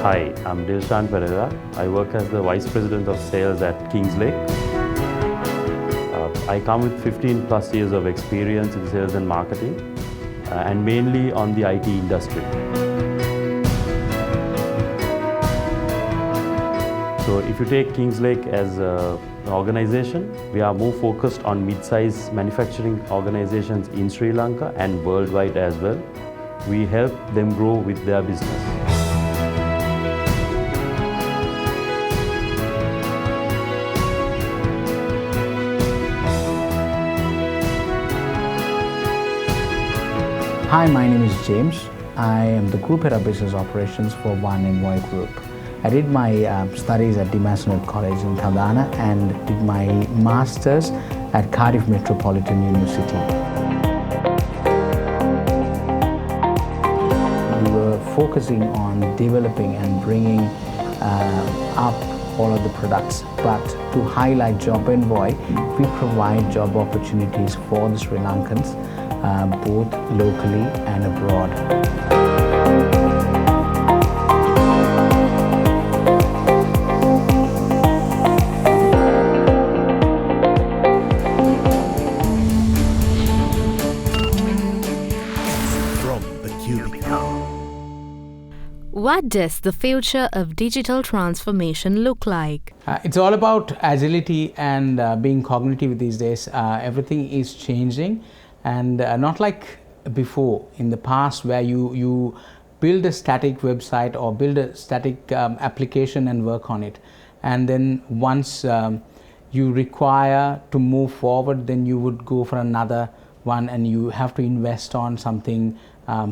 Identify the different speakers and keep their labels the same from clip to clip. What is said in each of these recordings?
Speaker 1: Hi, I'm Dilshan Perera. I work as the Vice President of Sales at Kingslake. I come with 15 plus years of experience in sales and marketing and mainly on the IT industry. So if you take Kingslake as an organization, we are more focused on mid-size manufacturing organizations in Sri Lanka and worldwide as well. We help them grow with their business.
Speaker 2: Hi, my name is James. I am the Group Head of Business Operations for One Envoy Group. I did my studies at Dimasonet College in Thaldana and did my Masters at Cardiff Metropolitan University. We were focusing on developing and bringing up all of the products, but to highlight Job Envoy, we provide job opportunities for the Sri Lankans, both locally and abroad.
Speaker 3: From the Cubicle.
Speaker 4: What does the future of digital transformation look like?
Speaker 2: It's all about agility and being cognitive these days. Everything is changing. And not like before in the past where you build a static website or build a static application and work on it, and then once you require to move forward, then you would go for another one and you have to invest on something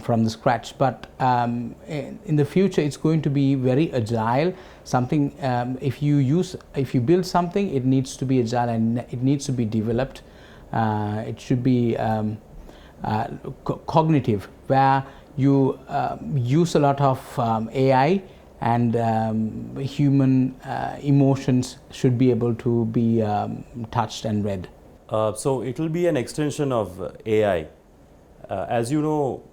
Speaker 2: from the scratch. But in the future it's going to be very agile. Something if you build something, it needs to be agile and it needs to be developed. It should be cognitive, where you use a lot of AI and human emotions should be able to be touched and read.
Speaker 1: So it will be an extension of AI. As you know,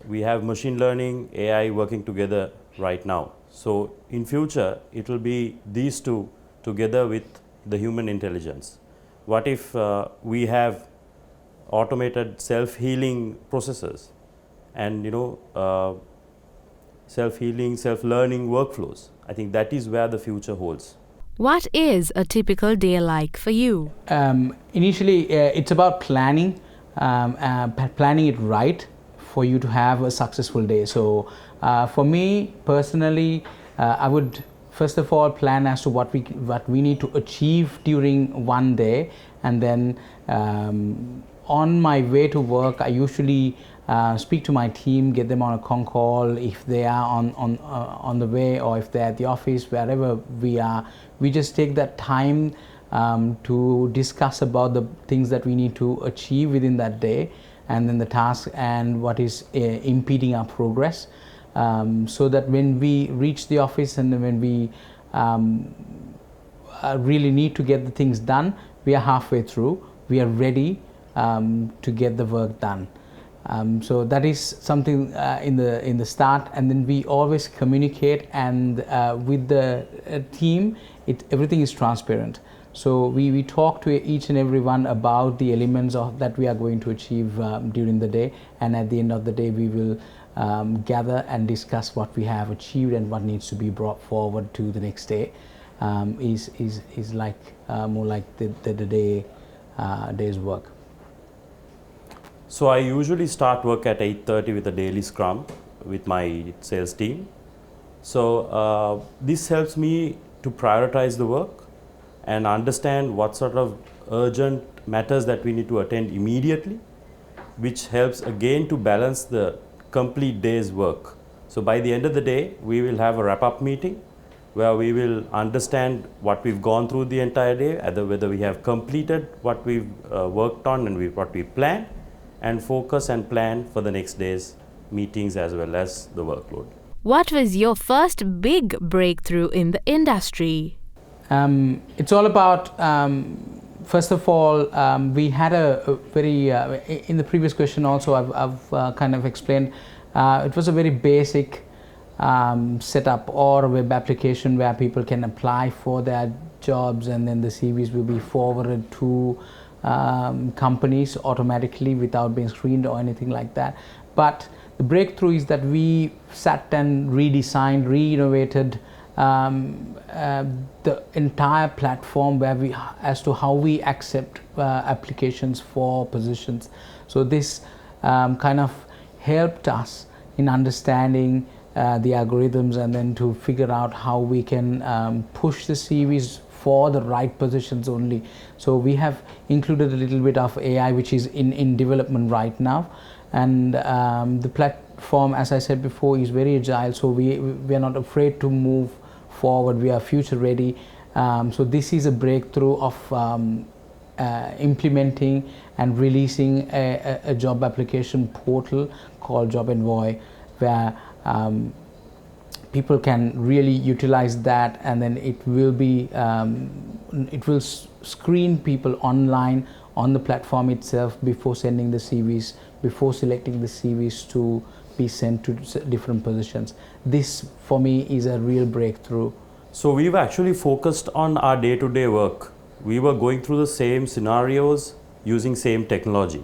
Speaker 1: we have machine learning, AI working together right now. So in future, it will be these two together with the human intelligence. What if we have automated self-healing processes and self-healing, self-learning workflows? I think that is where the future holds.
Speaker 4: What is a typical day like for you?
Speaker 2: Initially, it's about planning it right for you to have a successful day. So for me personally, I would first of all plan as to what we need to achieve during one day, and then on my way to work I usually speak to my team, get them on a con call if they are on the way, or if they're at the office, wherever we are. We just take that time to discuss about the things that we need to achieve within that day, and then the task and what is impeding our progress, so that when we reach the office and when we really need to get the things done, we are halfway through, we are ready to get the work done. So that is something in the start, and then we always communicate, and with the team everything is transparent. So we talk to each and every one about the elements that we are going to achieve during the day, and at the end of the day we will gather and discuss what we have achieved and what needs to be brought forward to the next day. Is like more like the day's work.
Speaker 1: So I usually start work at 8:30 with a daily scrum with my sales team. So this helps me to prioritize the work and understand what sort of urgent matters that we need to attend immediately, which helps again to balance the complete day's work. So by the end of the day, we will have a wrap-up meeting where we will understand what we've gone through the entire day, whether we have completed what we've worked on and what we planned, and focus and plan for the next day's meetings as well as the workload.
Speaker 4: What was your first big breakthrough in the industry?
Speaker 2: It's all about, first of all, we had a very, in the previous question also I've kind of explained, it was a very basic set up or a web application where people can apply for their jobs, and then the CVs will be forwarded to companies automatically without being screened or anything like that. But the breakthrough is that we sat and redesigned, re-innovated the entire platform where as to how we accept applications for positions. So this kind of helped us in understanding the algorithms, and then to figure out how we can push the CVs for the right positions only. So we have included a little bit of AI, which is in development right now, and the platform, as I said before, is very agile, so we are not afraid to move forward. We are future ready. So this is a breakthrough of implementing and releasing a job application portal called Job Envoy, where people can really utilize that, and then it will screen people online on the platform itself before sending the CVs, before selecting the CVs to be sent to different positions. This for me is a real breakthrough.
Speaker 1: So we've actually focused on our day-to-day work. We were going through the same scenarios using same technology.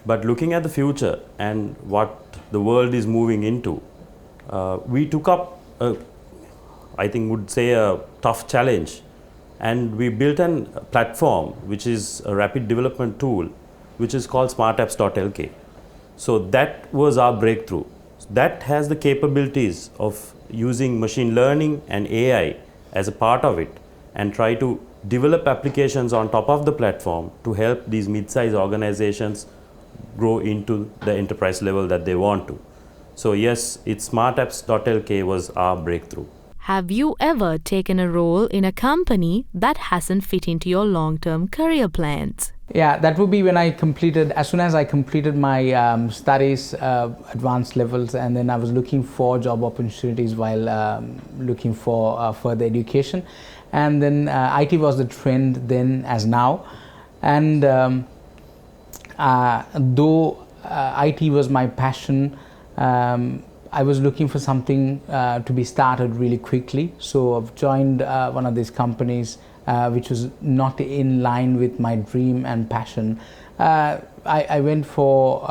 Speaker 1: But looking at the future and what the world is moving into, we took up, I think would say, a tough challenge, and we built a platform which is a rapid development tool which is called smartapps.lk. So that was our breakthrough. That has the capabilities of using machine learning and AI as a part of it, and try to develop applications on top of the platform to help these mid-sized organizations grow into the enterprise level that they want to. So yes, it's smartapps.lk was our breakthrough.
Speaker 4: Have you ever taken a role in a company that hasn't fit into your long-term career plans?
Speaker 2: Yeah, that would be when as soon as I completed my studies, advanced levels, and then I was looking for job opportunities while looking for further education. And then IT was the trend then as now. And though IT was my passion, I was looking for something to be started really quickly. So I've joined one of these companies which was not in line with my dream and passion. I went for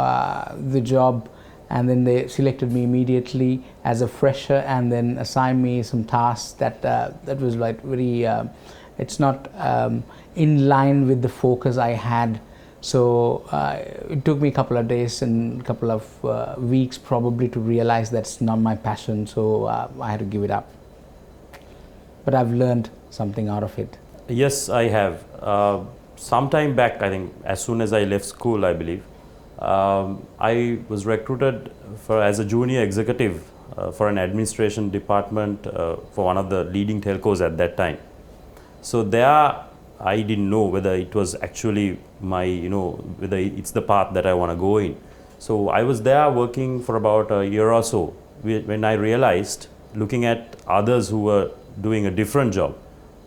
Speaker 2: the job, and then they selected me immediately as a fresher, and then assigned me some tasks that was like very, it's not in line with the focus I had. So it took me a couple of days and a couple of weeks probably to realize that's not my passion, so I had to give it up. But I've learned something out of it.
Speaker 1: Yes, I have. Sometime back, I think as soon as I left school, I believe, I was recruited as a junior executive for an administration department for one of the leading telcos at that time. So there, I didn't know whether it was actually my, whether it's the path that I want to go in. So I was there working for about a year or so when I realized, looking at others who were doing a different job,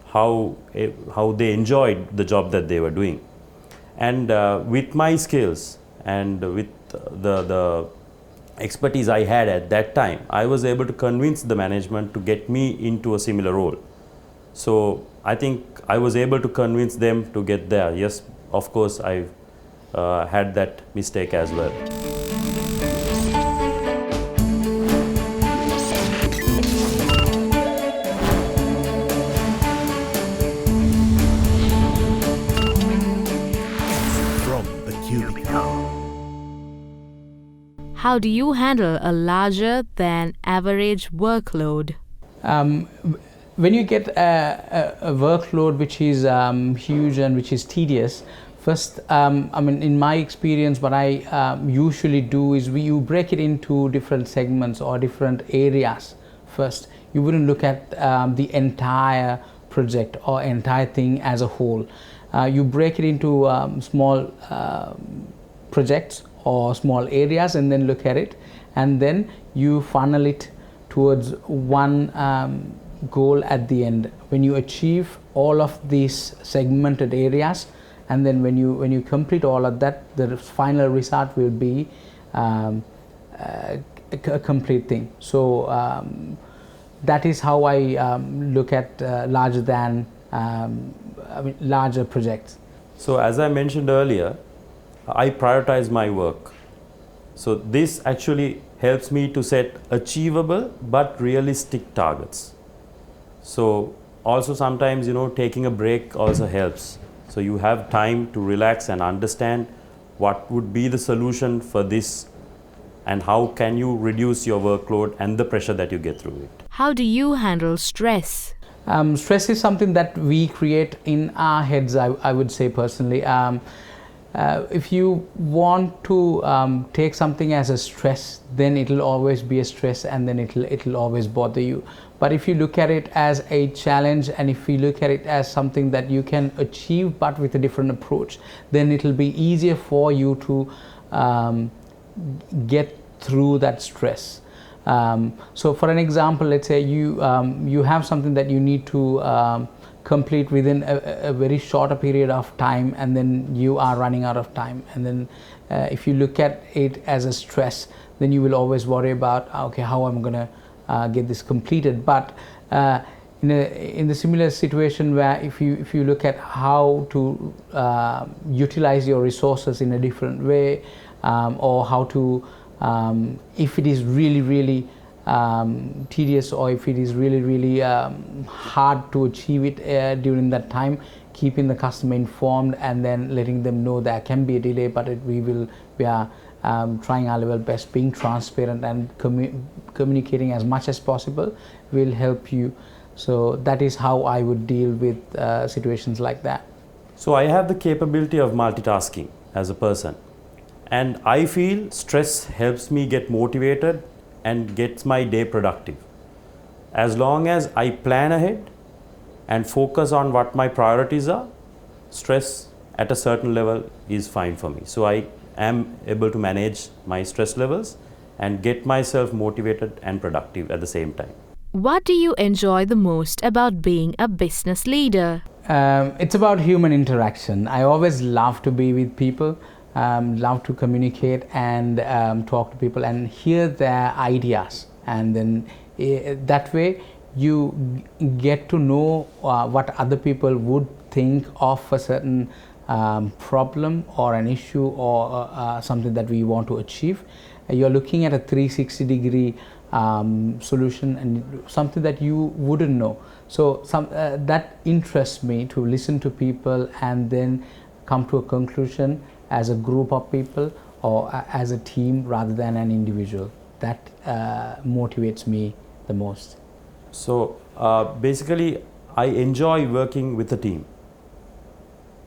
Speaker 1: how they enjoyed the job that they were doing. And with my skills and with the expertise I had at that time, I was able to convince the management to get me into a similar role. So I think I was able to convince them to get there. Yes, of course, I've had that mistake as well.
Speaker 3: From the Cubicle.
Speaker 4: How do you handle a larger than average workload?
Speaker 2: When you get a workload which is huge and which is tedious, first, in my experience, what I usually do is you break it into different segments or different areas first. You wouldn't look at the entire project or entire thing as a whole. You break it into small projects or small areas, and then look at it, and then you funnel it towards one goal at the end. When you achieve all of these segmented areas, and then when you complete all of that, the final result will be a a complete thing. So that is how I look at larger projects.
Speaker 1: So as I mentioned earlier, I prioritize my work. So this actually helps me to set achievable but realistic targets. So also sometimes, taking a break also helps. So you have time to relax and understand what would be the solution for this and how can you reduce your workload and the pressure that you get through it.
Speaker 4: How do you handle stress?
Speaker 2: Stress is something that we create in our heads, I would say personally. If you want to take something as a stress, then it'll always be a stress, and then it'll always bother you. But if you look at it as a challenge, and if you look at it as something that you can achieve but with a different approach, then it'll be easier for you to get through that stress. So for an example, let's say you have something that you need to complete within a very shorter period of time, and then you are running out of time, and then if you look at it as a stress, then you will always worry about, okay, how I'm gonna get this completed. But in the similar situation, where if you look at how to utilize your resources in a different way, or how to if it is really tedious, or if it is really hard to achieve it during that time, keeping the customer informed and then letting them know there can be a delay, but we are trying our level best, being transparent and communicating as much as possible will help you. So that is how I would deal with situations like that.
Speaker 1: So I have the capability of multitasking as a person, and I feel stress helps me get motivated and gets my day productive. As long as I plan ahead and focus on what my priorities are, stress at a certain level is fine for me. So I am able to manage my stress levels and get myself motivated and productive at the same time.
Speaker 4: What do you enjoy the most about being a business leader?
Speaker 2: It's about human interaction. I always love to be with people, love to communicate and talk to people and hear their ideas, and then that way you get to know what other people would think of a certain problem or an issue or something that we want to achieve. You're looking at a 360-degree solution and something that you wouldn't know. So that interests me, to listen to people and then come to a conclusion as a group of people or as a team rather than an individual. That motivates me the most.
Speaker 1: So basically I enjoy working with a team,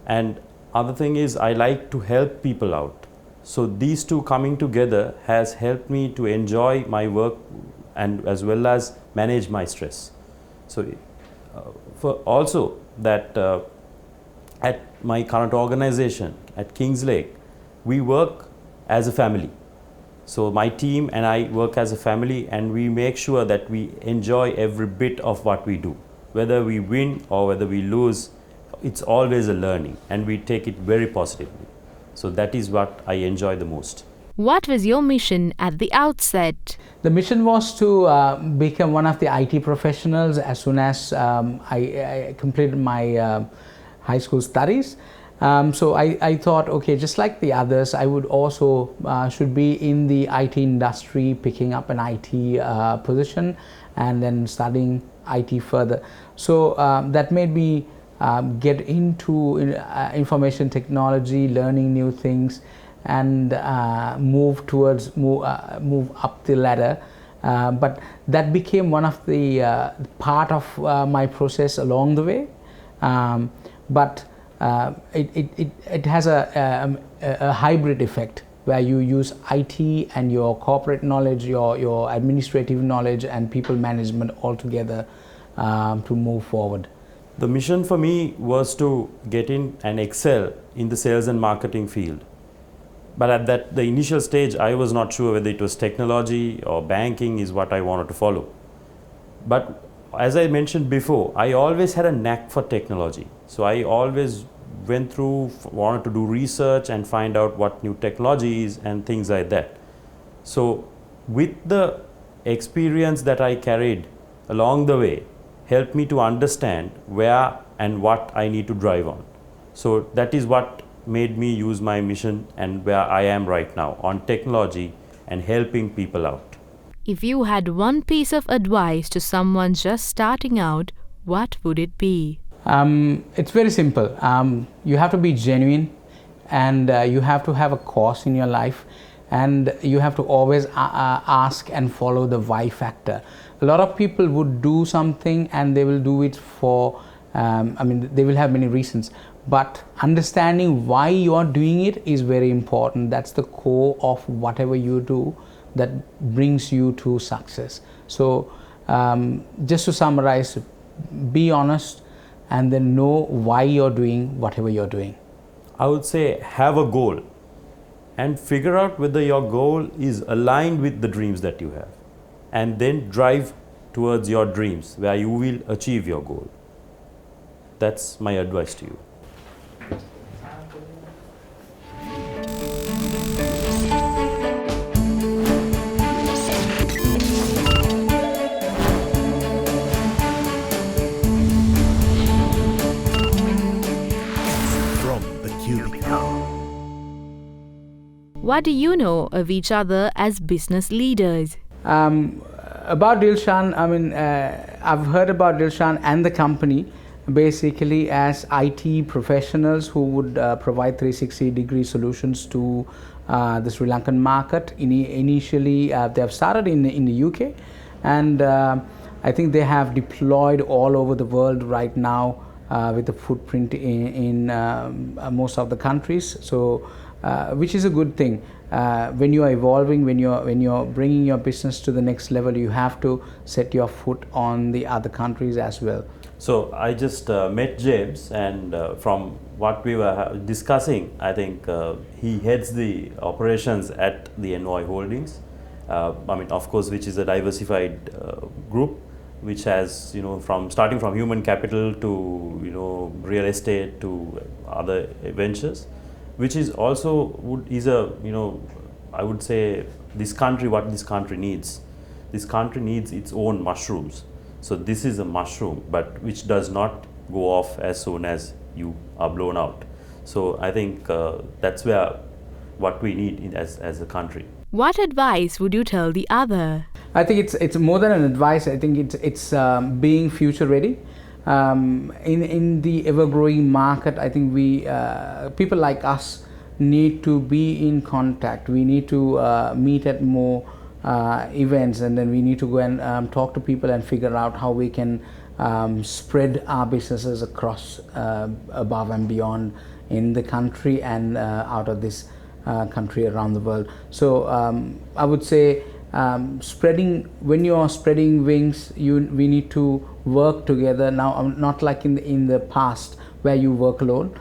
Speaker 1: and other thing is I like to help people out. So these two coming together has helped me to enjoy my work and as well as manage my stress. So for also that at my current organization at Kingslake, we work as a family. So my team and I work as a family, and we make sure that we enjoy every bit of what we do. Whether we win or whether we lose, it's always a learning, and we take it very positively. So that is what I enjoy the most.
Speaker 4: What was your mission at the outset?
Speaker 2: The mission was to become one of the IT professionals as soon as I completed my high school studies. So I thought, okay, just like the others, I would also should be in the IT industry, picking up an IT position and then studying IT further. So that made me get into information technology, learning new things, and move up the ladder. But that became one of the part of my process along the way. But it has a hybrid effect where you use IT and your corporate knowledge, your administrative knowledge and people management all together to move forward.
Speaker 1: The mission for me was to get in and excel in the sales and marketing field. But at the initial stage, I was not sure whether it was technology or banking is what I wanted to follow. But as I mentioned before, I always had a knack for technology. So I always went through, wanted to do research and find out what new technology is and things like that. So with the experience that I carried along the way, helped me to understand where and what I need to drive on. So that is what made me use my mission and where I am right now on technology and helping people out.
Speaker 4: If you had one piece of advice to someone just starting out, what would it be?
Speaker 2: It's very simple. You have to be genuine, and you have to have a cause in your life, and you have to always ask and follow the why factor. A lot of people would do something and they will do it for, they will have many reasons, but understanding why you are doing it is very important. That's the core of whatever you do that brings you to success. So just to summarize, be honest and then know why you're doing whatever you're doing.
Speaker 1: I would say have a goal and figure out whether your goal is aligned with the dreams that you have, and then drive towards your dreams where you will achieve your goal. That's my advice to you.
Speaker 3: From the Cubicle.
Speaker 4: What do you know of each other as business leaders?
Speaker 2: About Dilshan, I've heard about Dilshan and the company basically as IT professionals who would provide 360-degree solutions to the Sri Lankan market. Initially, they have started in the UK, and I think they have deployed all over the world right now with a footprint in most of the countries. So, which is a good thing. When you are evolving, when you're bringing your business to the next level, you have to set your foot on the other countries as well.
Speaker 1: So I just met James, and from what we were discussing, I think he heads the operations at the Envoy Holdings. Of course, which is a diversified group, which has, from starting from human capital to real estate to other ventures, which is also I would say this country, what this country needs. This country needs its own mushrooms. So this is a mushroom, but which does not go off as soon as you are blown out. So I think that's what we need as a country.
Speaker 4: What advice would you tell the other?
Speaker 2: I think it's more than an advice. I think it's being future ready. In the ever-growing market, I think we people like us need to be in contact. We need to meet at more events, and then we need to go and talk to people and figure out how we can spread our businesses across above and beyond in the country and out of this country around the world. So I would say when you are spreading wings, we need to work together now, not like in the past where you work alone.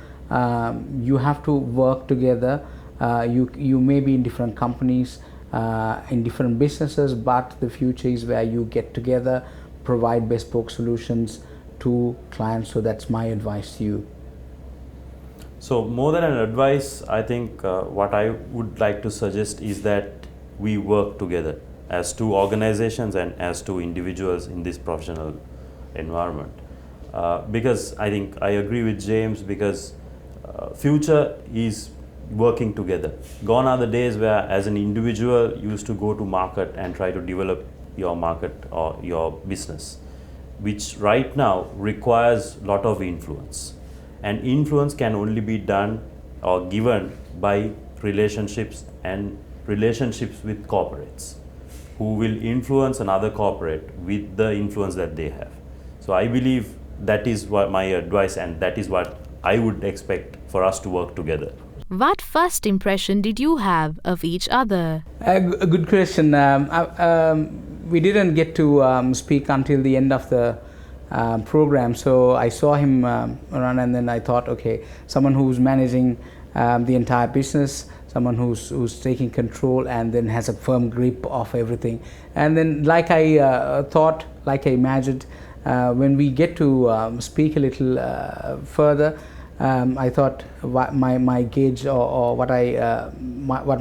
Speaker 2: You have to work together. You may be in different companies, in different businesses, but the future is where you get together, provide bespoke solutions to clients. So that's my advice to you.
Speaker 1: So more than an advice, I think what I would like to suggest is that we work together as two organizations and as two individuals in this professional environment. Because I think I agree with James, because future is working together. Gone are the days where as an individual you used to go to market and try to develop your market or your business, which right now requires a lot of influence. And influence can only be done or given by relationships and relationships with corporates who will influence another corporate with the influence that they have. So I believe that is what my advice, and that is what I would expect for us to work together.
Speaker 4: What first impression did you have of each other?
Speaker 2: A good question. We didn't get to speak until the end of the program, so I saw him around, and then I thought, okay, someone who's managing the entire business, someone who's taking control and then has a firm grip of everything. And then like I thought, like I imagined, when we get to speak a little further, I thought my gauge or what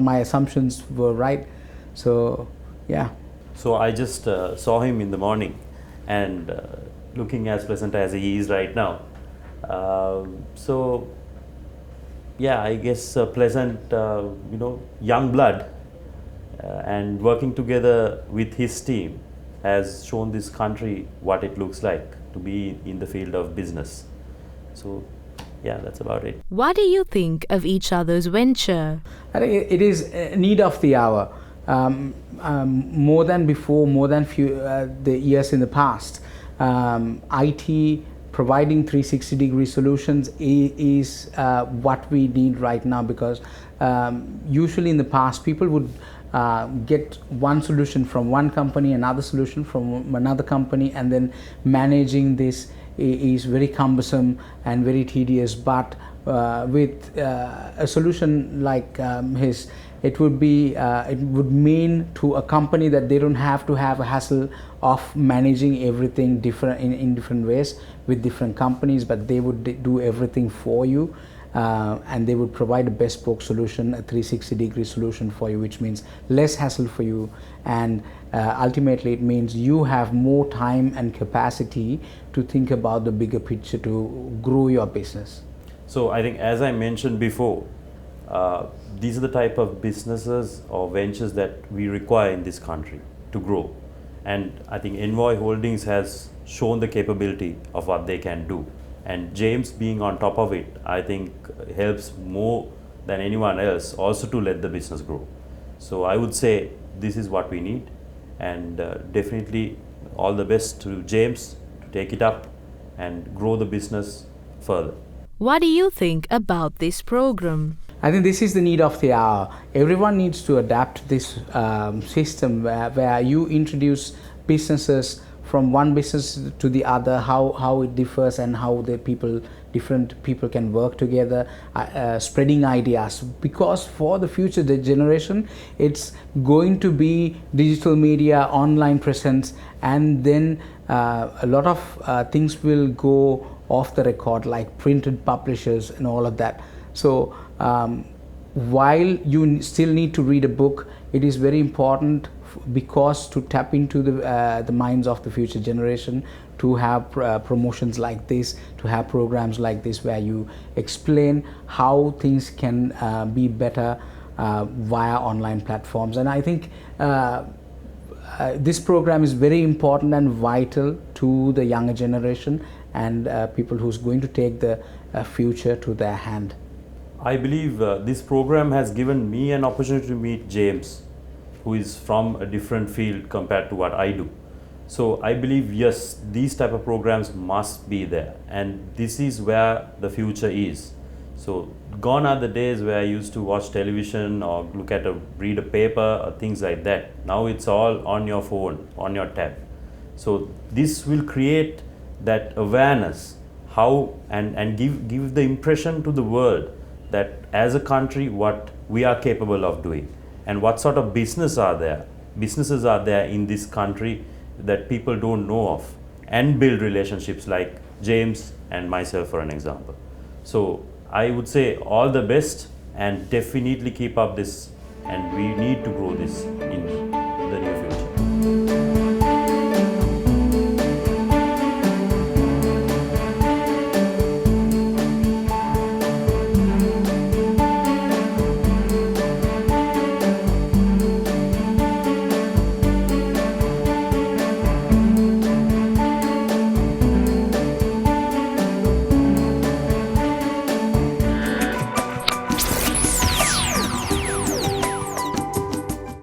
Speaker 2: my assumptions were right. So Yeah.
Speaker 1: So I just saw him in the morning, and looking as pleasant as he is right now. So yeah, I guess pleasant, young blood, and working together with his team has shown this country what it looks like to be in the field of business. So yeah, that's about it.
Speaker 4: What do you think of each other's venture?
Speaker 2: I think it is a need of the hour. More than before, more than the years in the past. IT providing 360-degree solutions is what we need right now, because usually in the past people would get one solution from one company, another solution from another company, and then managing this is very cumbersome and very tedious. But with a solution like his, it would mean to a company that they don't have to have a hassle of managing everything different in different ways with different companies, but they would do everything for you. And they would provide a bespoke solution, a 360-degree solution for you, which means less hassle for you, and ultimately it means you have more time and capacity to think about the bigger picture to grow your business.
Speaker 1: So I think, as I mentioned before, these are the type of businesses or ventures that we require in this country to grow. And I think Envoy Holdings has shown the capability of what they can do. And James being on top of it, I think helps more than anyone else also to let the business grow. So I would say this is what we need, and definitely all the best to James to take it up and grow the business further.
Speaker 4: What do you think about this program?
Speaker 2: I think this is the need of the hour. Everyone needs to adapt this system where you introduce businesses from one business to the other, how it differs, and how different people can work together, spreading ideas. Because for the future, the generation, it's going to be digital media, online presence, and then a lot of things will go off the record, like printed publishers and all of that. So while you still need to read a book, it is very important because to tap into the minds of the future generation, to have promotions like this, to have programs like this where you explain how things can be better via online platforms. And I think this program is very important and vital to the younger generation and people who's going to take the future to their hand.
Speaker 1: I believe this program has given me an opportunity to meet James, who is from a different field compared to what I do. So I believe, yes, these type of programs must be there, and this is where the future is. So gone are the days where I used to watch television or read a paper or things like that. Now it's all on your phone, on your tab. So this will create that awareness, how and give the impression to the world that as a country what we are capable of doing, and what sort of businesses are there in this country that people don't know of, and build relationships like James and myself, for an example. So I would say all the best, and definitely keep up this, and we need to grow this in